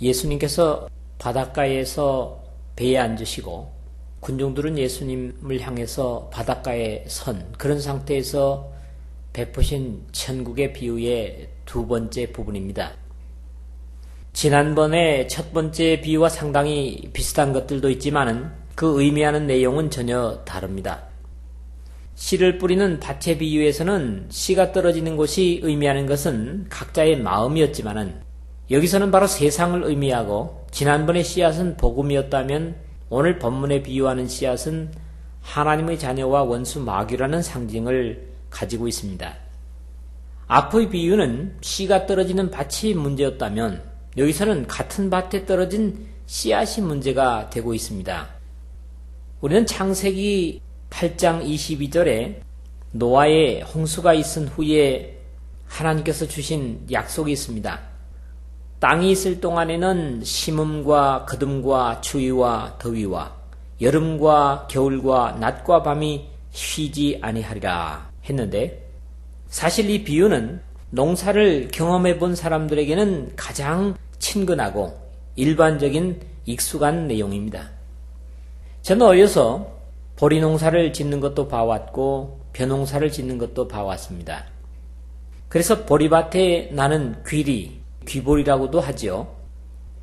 예수님께서 바닷가에서 배에 앉으시고 군중들은 예수님을 향해서 바닷가에 선 그런 상태에서 베푸신 천국의 비유의 두 번째 부분입니다. 지난번에 첫 번째 비유와 상당히 비슷한 것들도 있지만 그 의미하는 내용은 전혀 다릅니다. 씨를 뿌리는 밭의 비유에서는 씨가 떨어지는 곳이 의미하는 것은 각자의 마음이었지만 여기서는 바로 세상을 의미하고 지난번의 씨앗은 복음이었다면 오늘 본문에 비유하는 씨앗은 하나님의 자녀와 원수 마귀라는 상징을 가지고 있습니다. 앞의 비유는 씨가 떨어지는 밭이 문제였다면 여기서는 같은 밭에 떨어진 씨앗이 문제가 되고 있습니다. 우리는 창세기 8장 22절에 노아의 홍수가 있은 후에 하나님께서 주신 약속이 있습니다. 땅이 있을 동안에는 심음과 거둠과 추위와 더위와 여름과 겨울과 낮과 밤이 쉬지 아니하리라 했는데 사실 이 비유는 농사를 경험해 본 사람들에게는 가장 친근하고 일반적인 익숙한 내용입니다. 저는 어려서 보리 농사를 짓는 것도 봐왔고 벼농사를 짓는 것도 봐왔습니다. 그래서 보리밭에 나는 귀리, 귀보리라고도 하지요.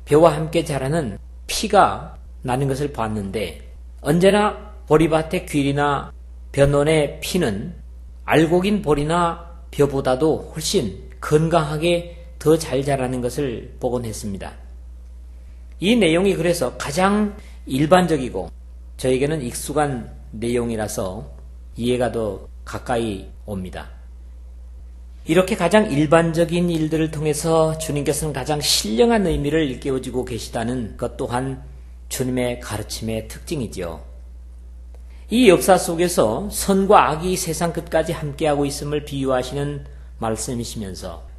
벼와 함께 자라는 피가 나는 것을 봤는데 언제나 보리밭의 귀리나 벼논의 피는 알곡인 보리나 벼보다도 훨씬 건강하게 더 잘 자라는 것을 보곤 했습니다. 이 내용이 그래서 가장 일반적이고 저에게는 익숙한 내용이라서 이해가 더 가까이 옵니다. 이렇게 가장 일반적인 일들을 통해서 주님께서는 가장 신령한 의미를 일깨워주고 계시다는 것 또한 주님의 가르침의 특징이지요. 이 역사 속에서 선과 악이 세상 끝까지 함께하고 있음을 비유하시는 말씀이시면서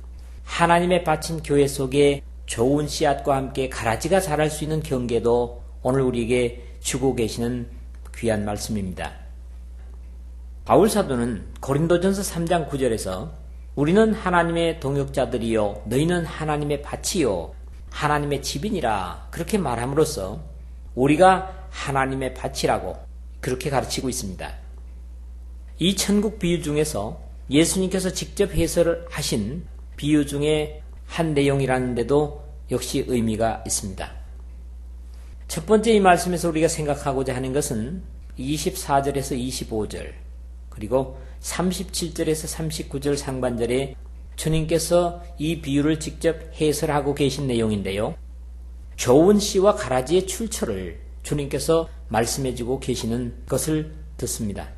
하나님의 바친 교회 속에 좋은 씨앗과 함께 가라지가 자랄 수 있는 경계도 오늘 우리에게 주고 계시는 귀한 말씀입니다. 바울 사도는 고린도전서 3장 9절에서 우리는 하나님의 동역자들이요 너희는 하나님의 밭이요 하나님의 집이니라 그렇게 말함으로써 우리가 하나님의 밭이라고 그렇게 가르치고 있습니다. 이 천국 비유 중에서 예수님께서 직접 해설을 하신 비유 중에 한 내용이라는데도 역시 의미가 있습니다. 첫 번째 이 말씀에서 우리가 생각하고자 하는 것은 24절에서 25절 그리고 37절에서 39절 상반절에 주님께서 이 비유를 직접 해설하고 계신 내용인데요. 좋은 씨와 가라지의 출처를 주님께서 말씀해주고 계시는 것을 듣습니다.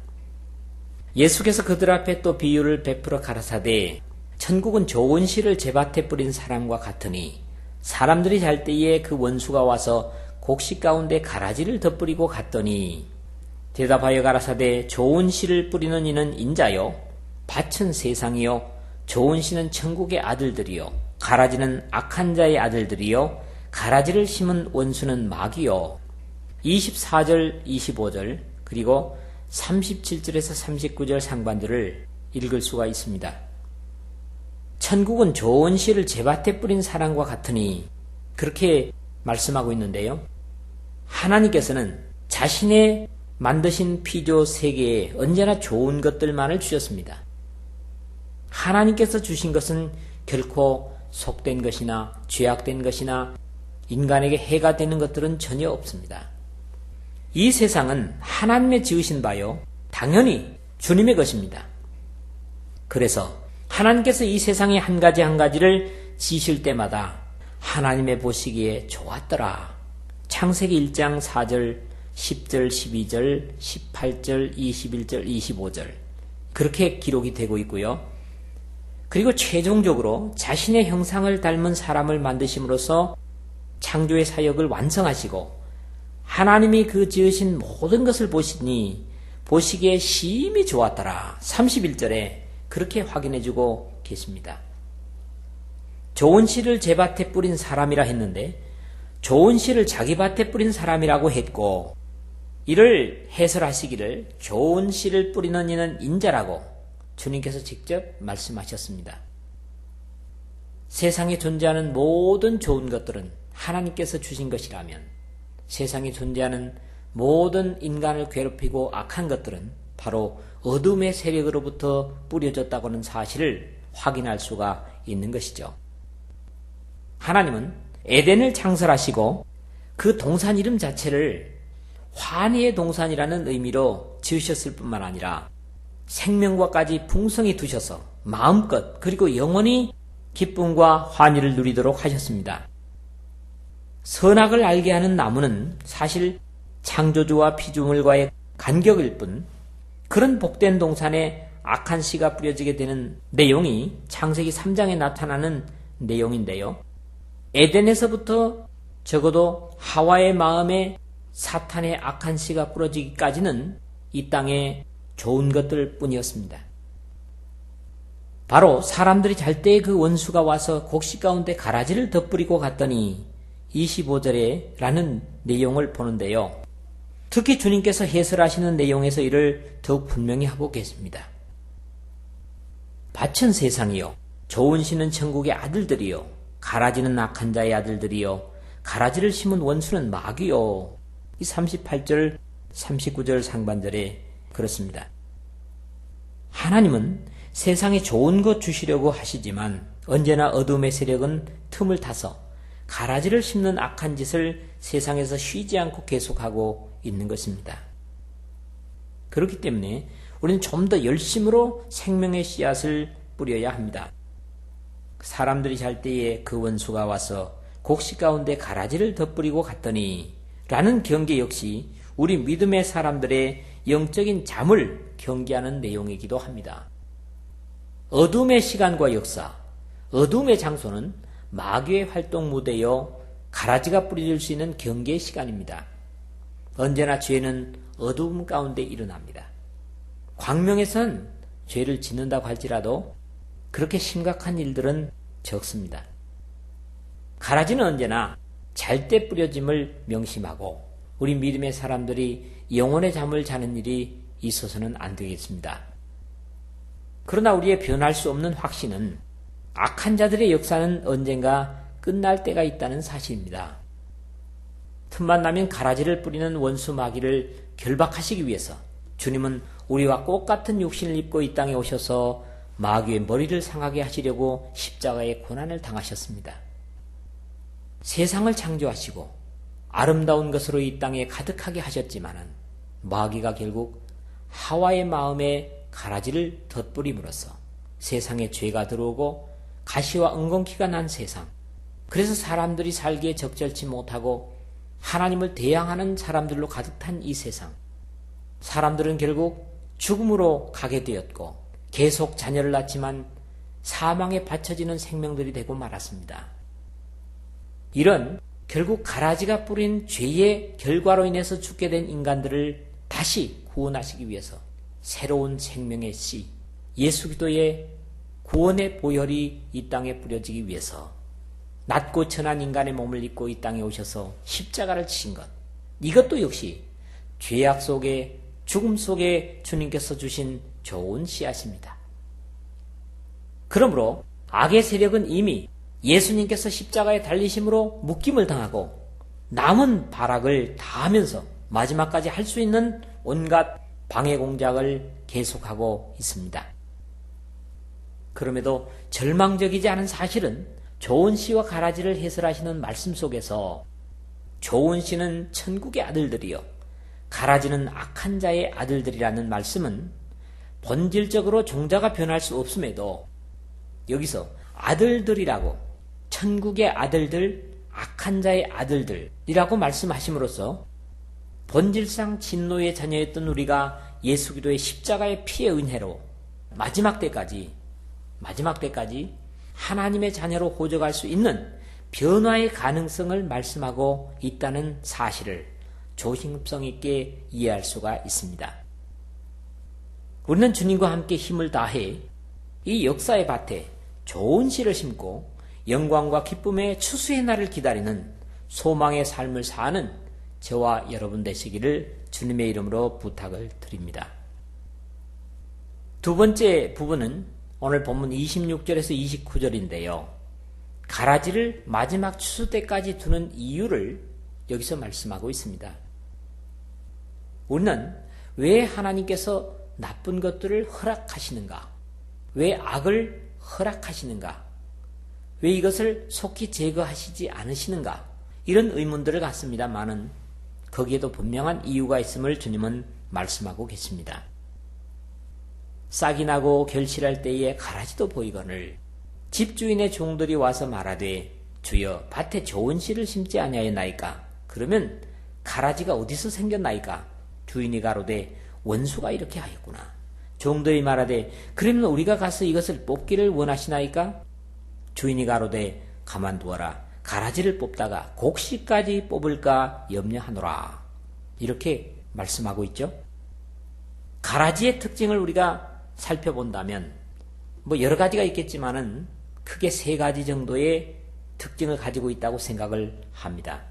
예수께서 그들 앞에 또 비유를 베풀어 가라사대 천국은 좋은 씨를 제밭에 뿌린 사람과 같으니 사람들이 잘 때에 그 원수가 와서 곡식 가운데 가라지를 덧뿌리고 갔더니 대답하여 가라사대 좋은 씨를 뿌리는 이는 인자요 밭은 세상이요 좋은 씨는 천국의 아들들이요 가라지는 악한 자의 아들들이요 가라지를 심은 원수는 마귀요. 24절 25절 그리고 37절에서 39절 상반절을 읽을 수가 있습니다. 천국은 좋은 씨를 제밭에 뿌린 사람과 같으니 그렇게 말씀하고 있는데요. 하나님께서는 자신의 만드신 피조 세계에 언제나 좋은 것들만을 주셨습니다. 하나님께서 주신 것은 결코 속된 것이나 죄악된 것이나 인간에게 해가 되는 것들은 전혀 없습니다. 이 세상은 하나님의 지으신 바요 당연히 주님의 것입니다. 그래서 하나님께서 이 세상의 한 가지 한 가지를 지으실 때마다 하나님의 보시기에 좋았더라. 창세기 1장 4절, 10절, 12절, 18절, 21절, 25절 그렇게 기록이 되고 있고요. 그리고 최종적으로 자신의 형상을 닮은 사람을 만드심으로써 창조의 사역을 완성하시고 하나님이 그 지으신 모든 것을 보시니 보시기에 심히 좋았더라. 31절에 그렇게 확인해주고 계십니다. 좋은 씨를 제 밭에 뿌린 사람이라 했는데 좋은 씨를 자기 밭에 뿌린 사람이라고 했고 이를 해설하시기를 좋은 씨를 뿌리는 이는 인자라고 주님께서 직접 말씀하셨습니다. 세상에 존재하는 모든 좋은 것들은 하나님께서 주신 것이라면 세상에 존재하는 모든 인간을 괴롭히고 악한 것들은 바로 어둠의 세력으로부터 뿌려졌다고 하는 사실을 확인할 수가 있는 것이죠. 하나님은 에덴을 창설하시고 그 동산 이름 자체를 환희의 동산이라는 의미로 지으셨을 뿐만 아니라 생명과까지 풍성히 두셔서 마음껏 그리고 영원히 기쁨과 환희를 누리도록 하셨습니다. 선악을 알게 하는 나무는 사실 창조주와 피조물과의 간격일 뿐 그런 복된 동산에 악한 씨가 뿌려지게 되는 내용이 창세기 3장에 나타나는 내용인데요. 에덴에서부터 적어도 하와의 마음에 사탄의 악한 씨가 뿌려지기까지는 이 땅에 좋은 것들 뿐이었습니다. 바로 사람들이 잘 때 그 원수가 와서 곡식 가운데 가라지를 덧뿌리고 갔더니 25절에 라는 내용을 보는데요. 특히 주님께서 해설하시는 내용에서 이를 더욱 분명히 하고 계십니다. 밭은 세상이요 좋은 씨는 천국의 아들들이요 가라지는 악한 자의 아들들이요 가라지를 심은 원수는 마귀요. 이 38절 39절 상반절에 그렇습니다. 하나님은 세상에 좋은 것 주시려고 하시지만 언제나 어둠의 세력은 틈을 타서 가라지를 심는 악한 짓을 세상에서 쉬지 않고 계속하고 있는 것입니다. 그렇기 때문에 우리는 좀 더 열심으로 생명의 씨앗을 뿌려야 합니다. 사람들이 잘 때에 그 원수가 와서 곡식 가운데 가라지를 덧뿌리고 갔더니 라는 경계 역시 우리 믿음의 사람들의 영적인 잠을 경계하는 내용이기도 합니다. 어둠의 시간과 역사, 어둠의 장소는 마귀의 활동 무대여 가라지가 뿌려질 수 있는 경계의 시간입니다. 언제나 죄는 어둠 가운데 일어납니다. 광명에선 죄를 짓는다고 할지라도 그렇게 심각한 일들은 적습니다. 가라지는 언제나 잘 때 뿌려짐을 명심하고 우리 믿음의 사람들이 영혼의 잠을 자는 일이 있어서는 안 되겠습니다. 그러나 우리의 변할 수 없는 확신은 악한 자들의 역사는 언젠가 끝날 때가 있다는 사실입니다. 틈만 나면 가라지를 뿌리는 원수 마귀를 결박하시기 위해서 주님은 우리와 똑같은 육신을 입고 이 땅에 오셔서 마귀의 머리를 상하게 하시려고 십자가의 고난을 당하셨습니다. 세상을 창조하시고 아름다운 것으로 이 땅에 가득하게 하셨지만은 마귀가 결국 하와의 마음에 가라지를 덧뿌림으로써 세상에 죄가 들어오고 가시와 은공기가 난 세상, 그래서 사람들이 살기에 적절치 못하고 하나님을 대항하는 사람들로 가득 탄 이 세상, 사람들은 결국 죽음으로 가게 되었고 계속 자녀를 낳지만 사망에 바쳐지는 생명들이 되고 말았습니다. 이런 결국 가라지가 뿌린 죄의 결과로 인해서 죽게 된 인간들을 다시 구원하시기 위해서 새로운 생명의 씨, 예수 그리스도의 구원의 보혈이 이 땅에 뿌려지기 위해서 낮고 천한 인간의 몸을 입고 이 땅에 오셔서 십자가를 치신 것, 이것도 역시 죄악 속에 죽음 속에 주님께서 주신 좋은 씨앗입니다. 그러므로 악의 세력은 이미 예수님께서 십자가에 달리심으로 묶임을 당하고 남은 발악을 다하면서 마지막까지 할 수 있는 온갖 방해 공작을 계속하고 있습니다. 그럼에도 절망적이지 않은 사실은 좋은 씨와 가라지를 해설하시는 말씀 속에서 좋은 씨는 천국의 아들들이요 가라지는 악한 자의 아들들이라는 말씀은 본질적으로 종자가 변할 수 없음에도 여기서 아들들이라고 천국의 아들들, 악한 자의 아들들이라고 말씀하심으로써 본질상 진노의 자녀였던 우리가 예수 그리스도의 십자가의 피의 은혜로 마지막 때까지 하나님의 자녀로 호적할 수 있는 변화의 가능성을 말씀하고 있다는 사실을 조심성 있게 이해할 수가 있습니다. 우리는 주님과 함께 힘을 다해 이 역사의 밭에 좋은 씨를 심고 영광과 기쁨의 추수의 날을 기다리는 소망의 삶을 사는 저와 여러분 되시기를 주님의 이름으로 부탁을 드립니다. 두 번째 부분은 오늘 본문 26절에서 29절인데요. 가라지를 마지막 추수 때까지 두는 이유를 여기서 말씀하고 있습니다. 우리는 왜 하나님께서 나쁜 것들을 허락하시는가? 왜 악을 허락하시는가? 왜 이것을 속히 제거하시지 않으시는가? 이런 의문들을 갖습니다마는 거기에도 분명한 이유가 있음을 주님은 말씀하고 계십니다. 싹이 나고 결실할 때에 가라지도 보이거늘 집주인의 종들이 와서 말하되 주여 밭에 좋은 씨를 심지 아니하였나이까? 그러면 가라지가 어디서 생겼나이까? 주인이 가로되 원수가 이렇게 하였구나. 종들이 말하되 그러면 우리가 가서 이것을 뽑기를 원하시나이까? 주인이 가로되 가만두어라. 가라지를 뽑다가 곡식까지 뽑을까 염려하노라. 이렇게 말씀하고 있죠. 가라지의 특징을 우리가 살펴본다면 여러 가지가 있겠지만은 크게 3가지 정도의 특징을 가지고 있다고 생각을 합니다.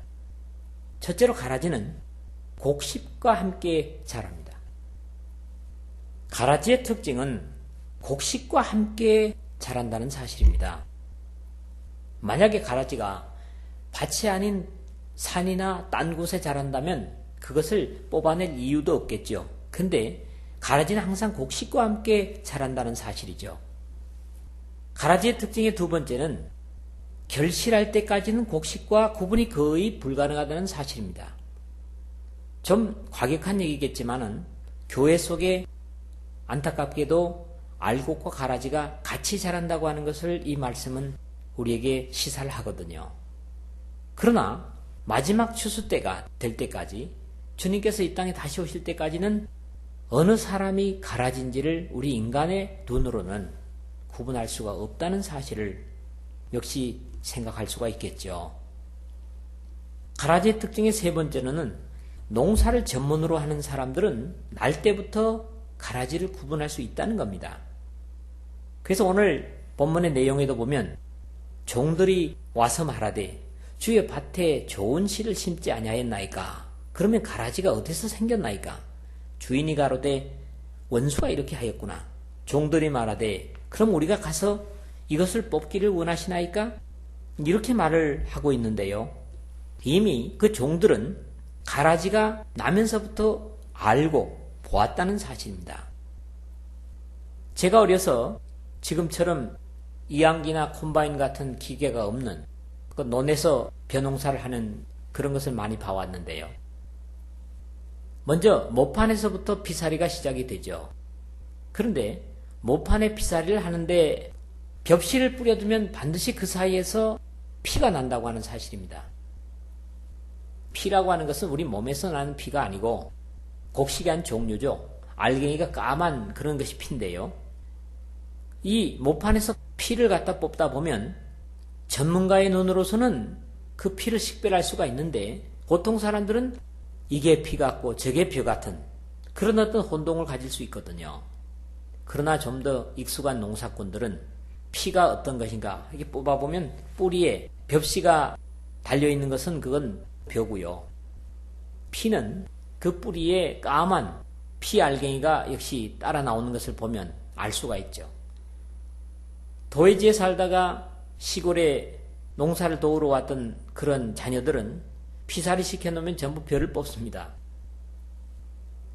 첫째로 가라지는 곡식과 함께 자랍니다. 가라지의 특징은 곡식과 함께 자란다는 사실입니다. 만약에 가라지가 밭이 아닌 산이나 딴 곳에 자란다면 그것을 뽑아낼 이유도 없겠죠. 근데 가라지는 항상 곡식과 함께 자란다는 사실이죠. 가라지의 특징의 2번째는 결실할 때까지는 곡식과 구분이 거의 불가능하다는 사실입니다. 좀 과격한 얘기겠지만은 교회 속에 안타깝게도 알곡과 가라지가 같이 자란다고 하는 것을 이 말씀은 우리에게 시사를 하거든요. 그러나 마지막 추수 때가 될 때까지 주님께서 이 땅에 다시 오실 때까지는 어느 사람이 가라지인지를 우리 인간의 눈으로는 구분할 수가 없다는 사실을 역시 생각할 수가 있겠죠. 가라지의 특징의 3번째는 농사를 전문으로 하는 사람들은 날 때부터 가라지를 구분할 수 있다는 겁니다. 그래서 오늘 본문의 내용에도 보면 종들이 와서 말하되 주의 밭에 좋은 씨를 심지 아니하였나이까? 그러면 가라지가 어디서 생겼나이까? 주인이 가로되 원수가 이렇게 하였구나. 종들이 말하되 그럼 우리가 가서 이것을 뽑기를 원하시나이까? 이렇게 말을 하고 있는데요. 이미 그 종들은 가라지가 나면서부터 알고 보았다는 사실입니다. 제가 어려서 지금처럼 이항기나 콤바인 같은 기계가 없는 그 논에서 벼농사를 하는 그런 것을 많이 봐왔는데요. 먼저 모판에서부터 피살이가 시작이 되죠. 그런데 모판에 피살이를 하는데 벽실을 뿌려두면 반드시 그 사이에서 피가 난다고 하는 사실입니다. 피라고 하는 것은 우리 몸에서 나는 피가 아니고 곡식의 한 종류죠. 알갱이가 까만 그런 것이 피인데요. 이 모판에서 피를 갖다 뽑다 보면 전문가의 눈으로서는 그 피를 식별할 수가 있는데 보통 사람들은 이게 피 같고 저게 피 같은 그런 어떤 혼동을 가질 수 있거든요. 그러나 좀 더 익숙한 농사꾼들은 피가 어떤 것인가 이렇게 뽑아보면 뿌리에 벽씨가 달려있는 것은 그건 벼고요. 피는 그 뿌리에 까만 피 알갱이가 역시 따라 나오는 것을 보면 알 수가 있죠. 도회지에 살다가 시골에 농사를 도우러 왔던 그런 자녀들은 피살이 시켜놓으면 전부 벼를 뽑습니다.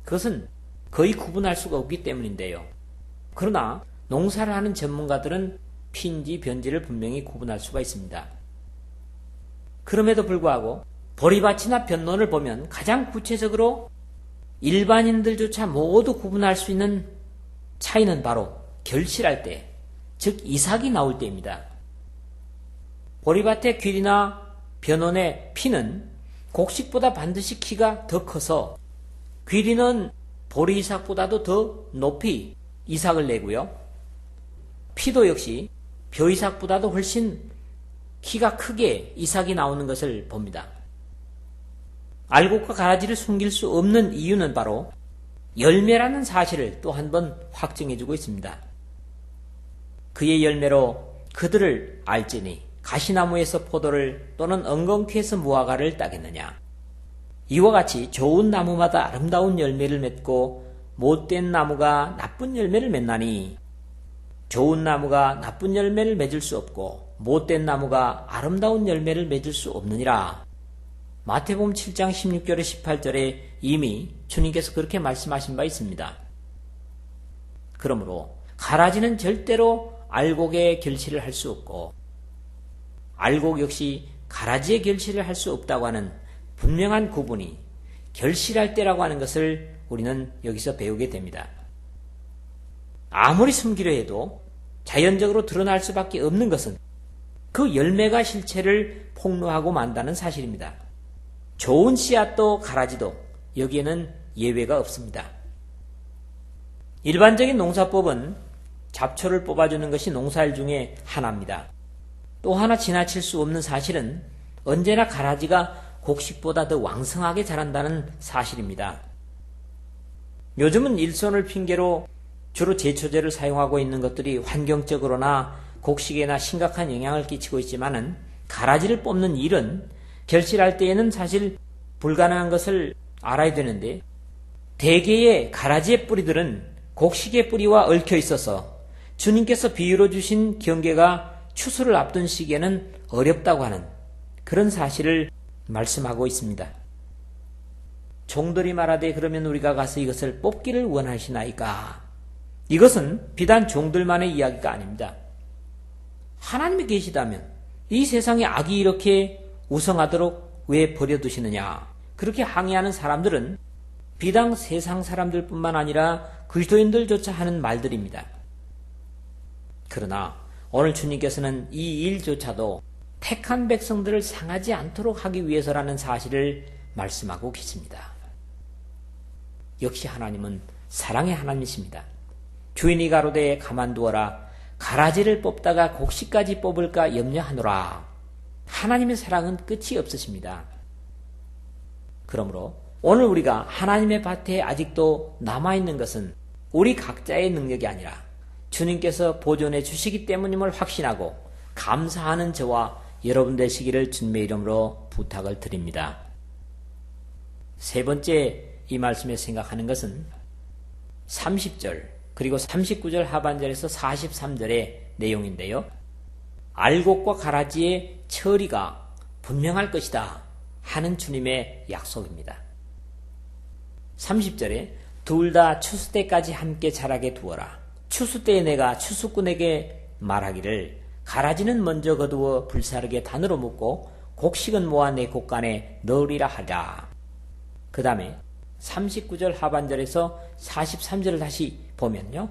그것은 거의 구분할 수가 없기 때문인데요. 그러나 농사를 하는 전문가들은 피인지 벼인지를 분명히 구분할 수가 있습니다. 그럼에도 불구하고 보리밭이나 벼논을 보면 가장 구체적으로 일반인들조차 모두 구분할 수 있는 차이는 바로 결실할 때, 즉 이삭이 나올 때입니다. 보리밭의 귀리나 벼논의 피는 곡식보다 반드시 키가 더 커서 귀리는 보리 이삭보다도 더 높이 이삭을 내고요. 피도 역시 벼 이삭보다도 훨씬 키가 크게 이삭이 나오는 것을 봅니다. 알곡과 가라지를 숨길 수 없는 이유는 바로 열매라는 사실을 또 한 번 확증해주고 있습니다. 그의 열매로 그들을 알지니 가시나무에서 포도를 또는 엉겅퀴에서 무화과를 따겠느냐. 이와 같이 좋은 나무마다 아름다운 열매를 맺고 못된 나무가 나쁜 열매를 맺나니 좋은 나무가 나쁜 열매를 맺을 수 없고 못된 나무가 아름다운 열매를 맺을 수 없느니라. 마태복음 7장 16절에 18절에 이미 주님께서 그렇게 말씀하신 바 있습니다. 그러므로 가라지는 절대로 알곡의 결실을 할 수 없고 알곡 역시 가라지의 결실을 할 수 없다고 하는 분명한 구분이 결실할 때라고 하는 것을 우리는 여기서 배우게 됩니다. 아무리 숨기려 해도 자연적으로 드러날 수밖에 없는 것은 그 열매가 실체를 폭로하고 만다는 사실입니다. 좋은 씨앗도 가라지도 여기에는 예외가 없습니다. 일반적인 농사법은 잡초를 뽑아주는 것이 농사일 중에 하나입니다. 또 하나 지나칠 수 없는 사실은 언제나 가라지가 곡식보다 더 왕성하게 자란다는 사실입니다. 요즘은 일손을 핑계로 주로 제초제를 사용하고 있는 것들이 환경적으로나 곡식에나 심각한 영향을 끼치고 있지만은 가라지를 뽑는 일은 결실할 때에는 사실 불가능한 것을 알아야 되는데 대개의 가라지의 뿌리들은 곡식의 뿌리와 얽혀 있어서 주님께서 비유로 주신 경계가 추수를 앞둔 시기에는 어렵다고 하는 그런 사실을 말씀하고 있습니다. 종들이 말하되 그러면 우리가 가서 이것을 뽑기를 원하시나이까? 이것은 비단 종들만의 이야기가 아닙니다. 하나님이 계시다면 이 세상에 악이 이렇게 우성하도록 왜 버려두시느냐? 그렇게 항의하는 사람들은 비단 세상 사람들뿐만 아니라 그리스도인들조차 하는 말들입니다. 그러나 오늘 주님께서는 이 일조차도 택한 백성들을 상하지 않도록 하기 위해서라는 사실을 말씀하고 계십니다. 역시 하나님은 사랑의 하나님이십니다. 주인이 가로되 가만두어라. 가라지를 뽑다가 곡식까지 뽑을까 염려하노라. 하나님의 사랑은 끝이 없으십니다. 그러므로 오늘 우리가 하나님의 밭에 아직도 남아있는 것은 우리 각자의 능력이 아니라 주님께서 보존해 주시기 때문임을 확신하고 감사하는 저와 여러분 되시기를 주님의 이름으로 부탁을 드립니다. 세 번째 이 말씀에 생각하는 것은 30절 그리고 39절 하반절에서 43절의 내용인데요. 알곡과 가라지의 처리가 분명할 것이다 하는 주님의 약속입니다. 30절에 둘 다 추수 때까지 함께 자라게 두어라. 추수 때에 내가 추수꾼에게 말하기를 가라지는 먼저 거두어 불사르게 단으로 묶고 곡식은 모아 내 곡간에 넣으리라 하라. 그 다음에 39절 하반절에서 43절을 다시 보면요.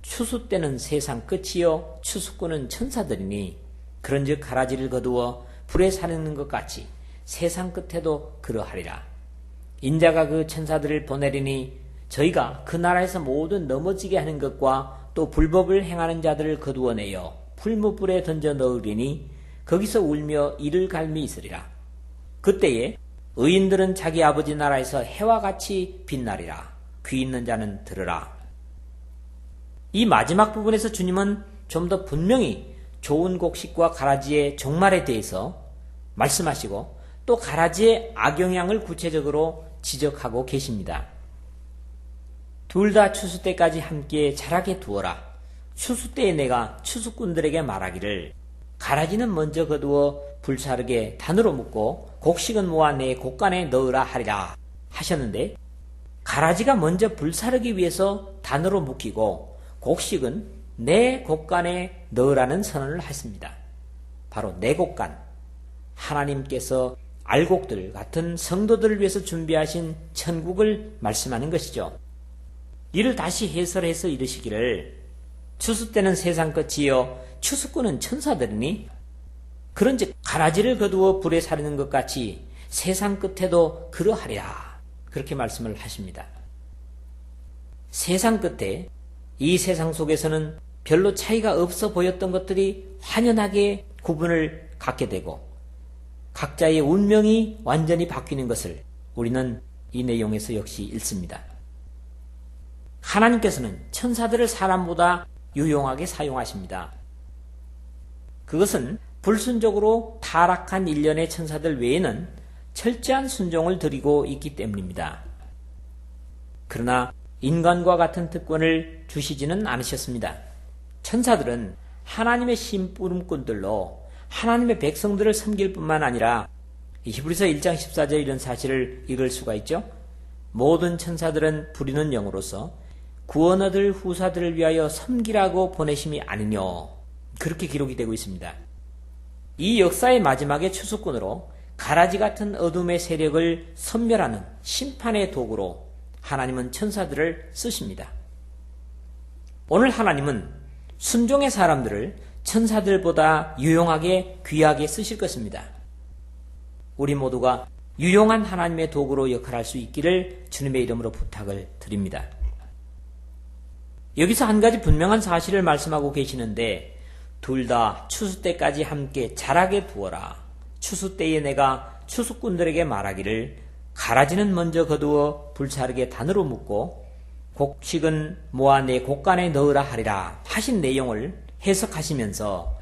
추수 때는 세상 끝이요 추수꾼은 천사들이니 그런즉 가라지를 거두어 불에 사르는 것 같이 세상 끝에도 그러하리라. 인자가 그 천사들을 보내리니 저희가 그 나라에서 모든 넘어지게 하는 것과 또 불법을 행하는 자들을 거두어내어 풀무불에 던져 넣으리니 거기서 울며 이를 갈미 있으리라. 그때에 의인들은 자기 아버지 나라에서 해와 같이 빛나리라. 귀 있는 자는 들으라. 이 마지막 부분에서 주님은 좀 더 분명히 좋은 곡식과 가라지의 종말에 대해서 말씀하시고 또 가라지의 악영향을 구체적으로 지적하고 계십니다. 둘 다 추수 때까지 함께 자라게 두어라. 추수 때에 내가 추수꾼들에게 말하기를 가라지는 먼저 거두어 불사르게 단으로 묶고 곡식은 모아 내 곡간에 넣으라 하리라 하셨는데 가라지가 먼저 불사르기 위해서 단으로 묶이고 곡식은 내 곡간에 넣으라는 선언을 했습니다. 바로 내 곡간, 하나님께서 알곡들 같은 성도들을 위해서 준비하신 천국을 말씀하는 것이죠. 이를 다시 해설해서 이르시기를 추수 때는 세상 끝이요 추수꾼은 천사들이니 그런즉 가라지를 거두어 불에 사르는 것 같이 세상 끝에도 그러하리라. 그렇게 말씀을 하십니다. 세상 끝에 이 세상 속에서는 별로 차이가 없어 보였던 것들이 환연하게 구분을 갖게 되고 각자의 운명이 완전히 바뀌는 것을 우리는 이 내용에서 역시 읽습니다. 하나님께서는 천사들을 사람보다 유용하게 사용하십니다. 그것은 불순적으로 타락한 일련의 천사들 외에는 철저한 순종을 드리고 있기 때문입니다. 그러나 인간과 같은 특권을 주시지는 않으셨습니다. 천사들은 하나님의 심부름꾼들로 하나님의 백성들을 섬길 뿐만 아니라 히브리서 1장 14절 이런 사실을 읽을 수가 있죠. 모든 천사들은 부리는 영으로서 구원 얻을 후사들을 위하여 섬기라고 보내심이 아니뇨. 그렇게 기록이 되고 있습니다. 이 역사의 마지막의 추수꾼으로 가라지 같은 어둠의 세력을 섬멸하는 심판의 도구로 하나님은 천사들을 쓰십니다. 오늘 하나님은 순종의 사람들을 천사들보다 유용하게 귀하게 쓰실 것입니다. 우리 모두가 유용한 하나님의 도구로 역할할 수 있기를 주님의 이름으로 부탁을 드립니다. 여기서 한 가지 분명한 사실을 말씀하고 계시는데 둘 다 추수 때까지 함께 자라게 두어라. 추수 때에 내가 추수꾼들에게 말하기를 가라지는 먼저 거두어 불사르게 단으로 묶고 곡식은 모아 내 곡간에 넣으라 하리라 하신 내용을 해석하시면서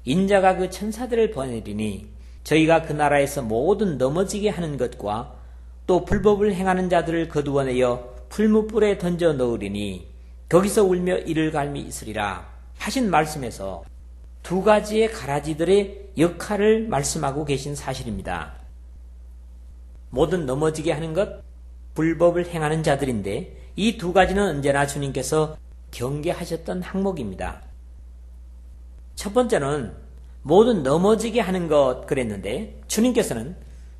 인자가 그 천사들을 보내리니 저희가 그 나라에서 모든 넘어지게 하는 것과 또 불법을 행하는 자들을 거두어내어 풀무불에 던져 넣으리니 거기서 울며 이를 갈미 있으리라 하신 말씀에서 두 가지의 가라지들의 역할을 말씀하고 계신 사실입니다. 모든 넘어지게 하는 것, 불법을 행하는 자들인데 이 두 가지는 언제나 주님께서 경계하셨던 항목입니다. 첫 번째는 모든 넘어지게 하는 것 그랬는데 주님께서는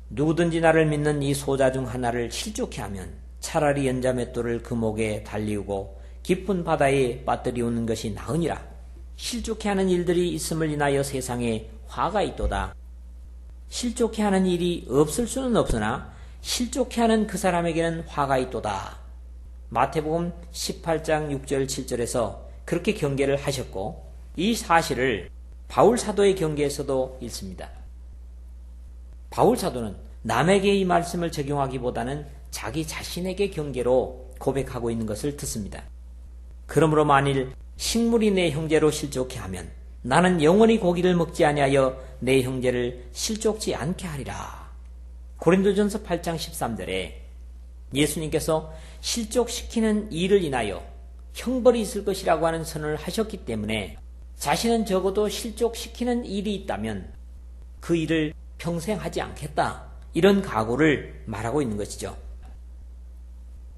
누구든지 나를 믿는 이 소자 중 하나를 실족해 하면 차라리 연자맷돌을 그 목에 달리우고 깊은 바다에 빠뜨리우는 것이 나으니라. 실족해 하는 일들이 있음을 인하여 세상에 화가 있도다. 실족해 하는 일이 없을 수는 없으나 실족해 하는 그 사람에게는 화가 있도다. 마태복음 18장 6절 7절에서 그렇게 경계를 하셨고 이 사실을 바울 사도의 경계에서도 읽습니다. 바울 사도는 남에게 이 말씀을 적용하기보다는 자기 자신에게 경계로 고백하고 있는 것을 듣습니다. 그러므로 만일 식물이 내 형제로 실족해 하면 나는 영원히 고기를 먹지 아니하여 내 형제를 실족지 않게 하리라. 고린도전서 8장 13절에 예수님께서 실족시키는 일을 인하여 형벌이 있을 것이라고 하는 선언을 하셨기 때문에 자신은 적어도 실족시키는 일이 있다면 그 일을 평생 하지 않겠다. 이런 각오를 말하고 있는 것이죠.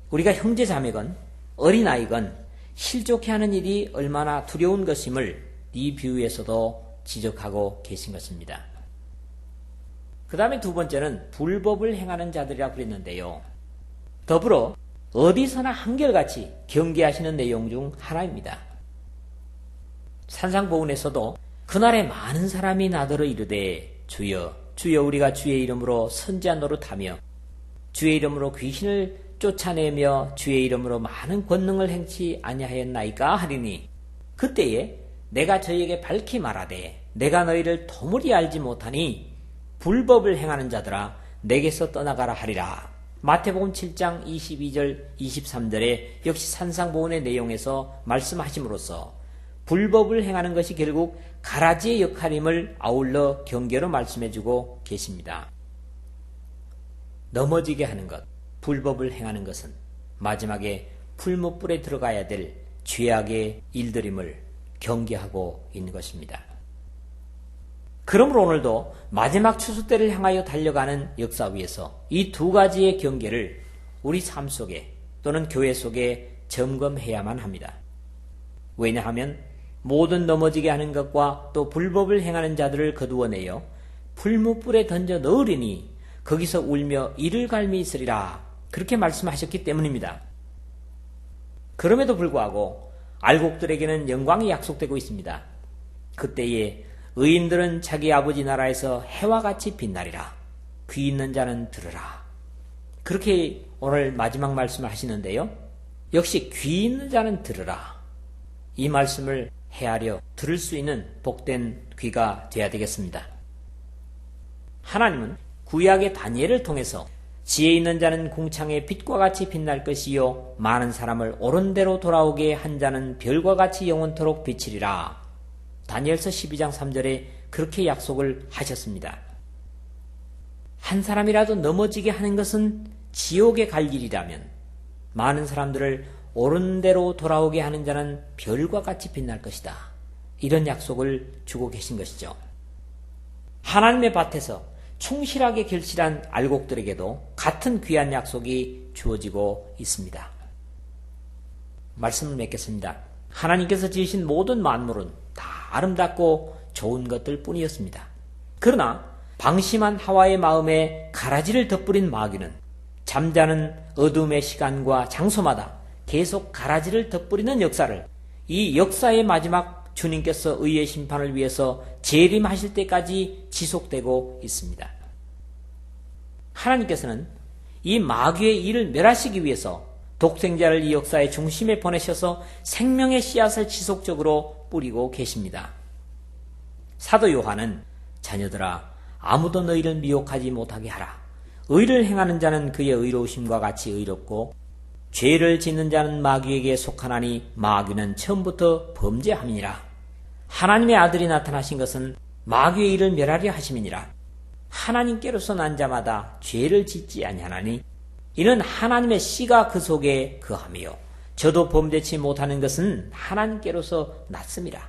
우리가 형제 자매건 어린아이건 실족해 하는 일이 얼마나 두려운 것임을 이 비유에서도 지적하고 계신 것입니다. 그 다음에 두 번째는 불법을 행하는 자들이라고 그랬는데요. 더불어 어디서나 한결같이 경계하시는 내용 중 하나입니다. 산상보훈에서도 그날에 많은 사람이 나더러 이르되 주여 주여 우리가 주의 이름으로 선지한 노릇하며 주의 이름으로 귀신을 쫓아내며 주의 이름으로 많은 권능을 행치 아니하였나이까 하리니 그때에 내가 저희에게 밝히 말하되 내가 너희를 도무리 알지 못하니 불법을 행하는 자들아 내게서 떠나가라 하리라. 마태복음 7장 22절 23절에 역시 산상보훈의 내용에서 말씀하심으로써 불법을 행하는 것이 결국 가라지의 역할임을 아울러 경계로 말씀해주고 계십니다. 넘어지게 하는 것, 불법을 행하는 것은 마지막에 풀무불에 들어가야 될 죄악의 일들임을 경계하고 있는 것입니다. 그러므로 오늘도 마지막 추수 때를 향하여 달려가는 역사 위에서 이 두 가지의 경계를 우리 삶 속에 또는 교회 속에 점검해야만 합니다. 왜냐하면 모든 넘어지게 하는 것과 또 불법을 행하는 자들을 거두어내어 풀무불에 던져 넣으리니 거기서 울며 이를 갈미 있으리라. 그렇게 말씀하셨기 때문입니다. 그럼에도 불구하고 알곡들에게는 영광이 약속되고 있습니다. 그때에 의인들은 자기 아버지 나라에서 해와 같이 빛나리라. 귀 있는 자는 들으라. 그렇게 오늘 마지막 말씀을 하시는데요. 역시 귀 있는 자는 들으라. 이 말씀을 헤아려 들을 수 있는 복된 귀가 되어야 되겠습니다. 하나님은 구약의 다니엘을 통해서 지혜 있는 자는 궁창의 빛과 같이 빛날 것이요 많은 사람을 옳은 대로 돌아오게 한 자는 별과 같이 영원토록 비치리라. 다니엘서 12장 3절에 그렇게 약속을 하셨습니다. 한 사람이라도 넘어지게 하는 것은 지옥에 갈 일이라면 많은 사람들을 옳은 대로 돌아오게 하는 자는 별과 같이 빛날 것이다. 이런 약속을 주고 계신 것이죠. 하나님의 밭에서 충실하게 결실한 알곡들에게도 같은 귀한 약속이 주어지고 있습니다. 말씀을 맺겠습니다. 하나님께서 지으신 모든 만물은 다 아름답고 좋은 것들 뿐이었습니다. 그러나 방심한 하와의 마음에 가라지를 덧뿌린 마귀는 잠자는 어둠의 시간과 장소마다 계속 가라지를 덧뿌리는 역사를, 이 역사의 마지막 주님께서 의의 심판을 위해서 재림하실 때까지 지속되고 있습니다. 하나님께서는 이 마귀의 일을 멸하시기 위해서 독생자를 이 역사의 중심에 보내셔서 생명의 씨앗을 지속적으로 뿌리고 계십니다. 사도 요한은 자녀들아 아무도 너희를 미혹하지 못하게 하라. 의를 행하는 자는 그의 의로우심과 같이 의롭고 죄를 짓는 자는 마귀에게 속하나니 마귀는 처음부터 범죄함이니라. 하나님의 아들이 나타나신 것은 마귀의 일을 멸하려 하심이니라. 하나님께로서 난 자마다 죄를 짓지 아니하나니 이는 하나님의 씨가 그 속에 거하며 저도 범죄치 못하는 것은 하나님께로서 났습니다.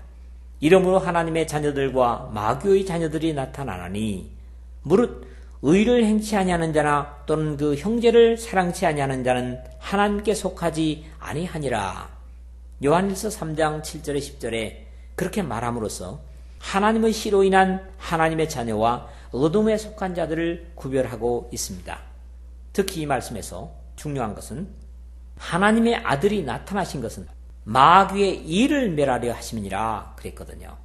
이러므로 하나님의 자녀들과 마귀의 자녀들이 나타나나니 무릇 의를 행치 아니하는 자나 또는 그 형제를 사랑치 아니하는 자는 하나님께 속하지 아니하니라. 요한일서 3장 7절에 10절에 그렇게 말함으로써 하나님의 씨로 인한 하나님의 자녀와 어둠에 속한 자들을 구별하고 있습니다. 특히 이 말씀에서 중요한 것은 하나님의 아들이 나타나신 것은 마귀의 일을 멸하려 하심이니라 그랬거든요.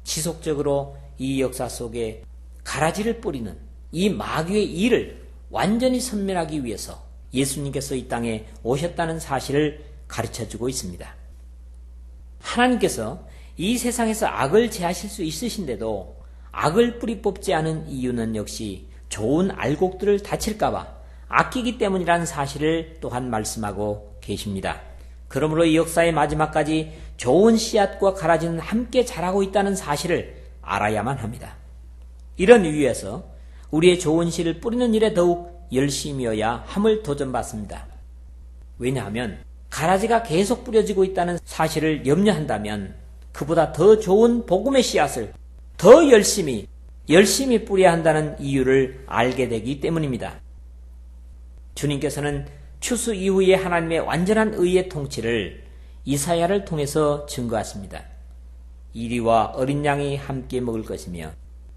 지속적으로 이 역사 속에 가라지를 뿌리는 이 마귀의 일을 완전히 섬멸하기 위해서 예수님께서 이 땅에 오셨다는 사실을 가르쳐주고 있습니다. 하나님께서 이 세상에서 악을 제하실 수 있으신데도 악을 뿌리 뽑지 않은 이유는 역시 좋은 알곡들을 다칠까봐 아끼기 때문이라는 사실을 또한 말씀하고 계십니다. 그러므로 이 역사의 마지막까지 좋은 씨앗과 가라지는 함께 자라고 있다는 사실을 알아야만 합니다. 이런 이유에서 우리의 좋은 씨를 뿌리는 일에 더욱 열심이어야 함을 도전받습니다. 왜냐하면 가라지가 계속 뿌려지고 있다는 사실을 염려한다면 그보다 더 좋은 복음의 씨앗을 더 열심히 뿌려야 한다는 이유를 알게 되기 때문입니다. 주님께서는 추수 이후에 하나님의 완전한 의의 통치를 이사야를 통해서 증거하십니다. 이리와 어린 양이 함께 먹을 것이며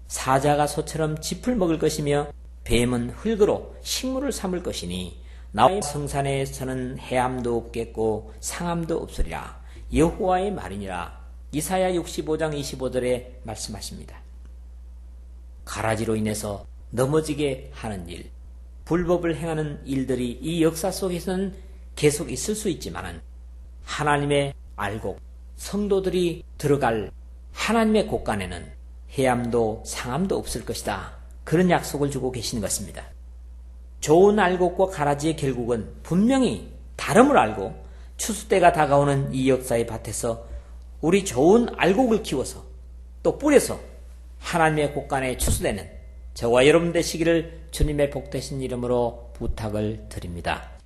사자가 소처럼 짚을 먹을 것이며 뱀은 흙으로 식물을 삼을 것이니 나의 성산에서는 해함도 없겠고 상함도 없으리라. 여호와의 말이니라. 이사야 65장 25절에 말씀하십니다. 가라지로 인해서 넘어지게 하는 일, 불법을 행하는 일들이 이 역사 속에서는 계속 있을 수 있지만 하나님의 알곡, 성도들이 들어갈 하나님의 곳간에는 해함도 상함도 없을 것이다. 그런 약속을 주고 계시는 것입니다. 좋은 알곡과 가라지의 결국은 분명히 다름을 알고 추수 때가 다가오는 이 역사의 밭에서 우리 좋은 알곡을 키워서 또 뿌려서 하나님의 곳간에 추수되는 저와 여러분 되시기를 주님의 복되신 이름으로 부탁을 드립니다.